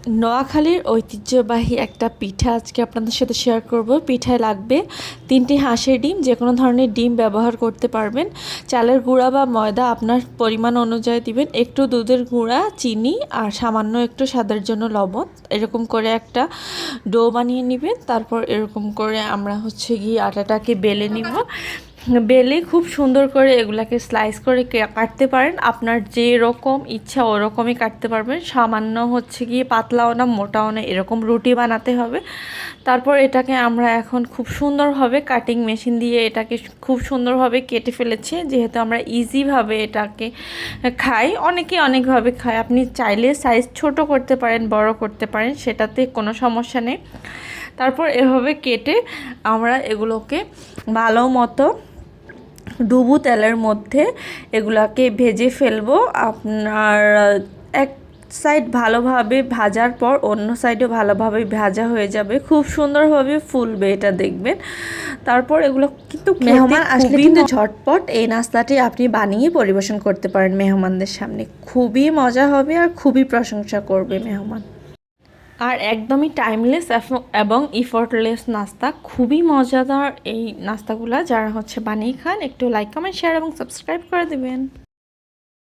নোয়াখালীর ঐতিহ্যবাহী একটা পিঠা আজকে আপনাদের সাথে শেয়ার করব। পিঠায় লাগবে 3টি হাঁসের ডিম, যে কোনো ধরনের ডিম ব্যবহার করতে পারবেন। চালের গুঁড়া বা ময়দা আপনার পরিমাণ অনুযায়ী দিবেন, একটু দুধের গুঁড়া, চিনি আর সামান্য একটু স্বাদের জন্য লবণ। এরকম করে একটা ডো বানিয়ে নেবেন। তারপর এরকম করে আমরা গিয়ে আটাটাকে বেলে নিব। বেলে খুব সুন্দর করে এগুলাকে স্লাইস করে কাটতে পারেন, আপনার যে রকম ইচ্ছা ওরকমই কাটতে পারবেন। সামান্য গিয়ে পাতলাও না মোটাও না, এরকম রুটি বানাতে হবে। তারপর এটাকে আমরা এখন খুব সুন্দরভাবে কাটিং মেশিন দিয়ে এটাকে খুব সুন্দরভাবে কেটে ফেলেছি, যেহেতু আমরা ইজিভাবে এটাকে খাই। অনেকে অনেকভাবে খায়, আপনি চাইলে সাইজ ছোট করতে পারেন, বড় করতে পারেন, সেটাতে কোনো সমস্যা নেই। তারপর এভাবে কেটে আমরা এগুলোকে ভালো মতো ডুবো তেলের মধ্যে এগুলাকে ভেজে ফেলবো। আপনার এক সাইড ভালোভাবে ভাজার পর অন্য সাইডও ভালোভাবে ভাজা হয়ে যাবে, খুব সুন্দরভাবে ফুলবে, এটা দেখবেন। তারপর এগুলো কিন্তু মেহমান আসলে কিন্তু ঝটপট এই নাস্তাটি আপনি বানিয়ে পরিবেশন করতে পারেন মেহমানদের সামনে। খুবই মজা হবে আর খুবই প্রশংসা করবে মেহমান। আর একদমই টাইমলেস এবং ইফোর্টলেস নাস্তা, খুবই মজাদার এই নাস্তাগুলো। যারা বানিয়ে খান, একটু লাইক, কমেন্ট, শেয়ার এবং সাবস্ক্রাইব করে দেবেন।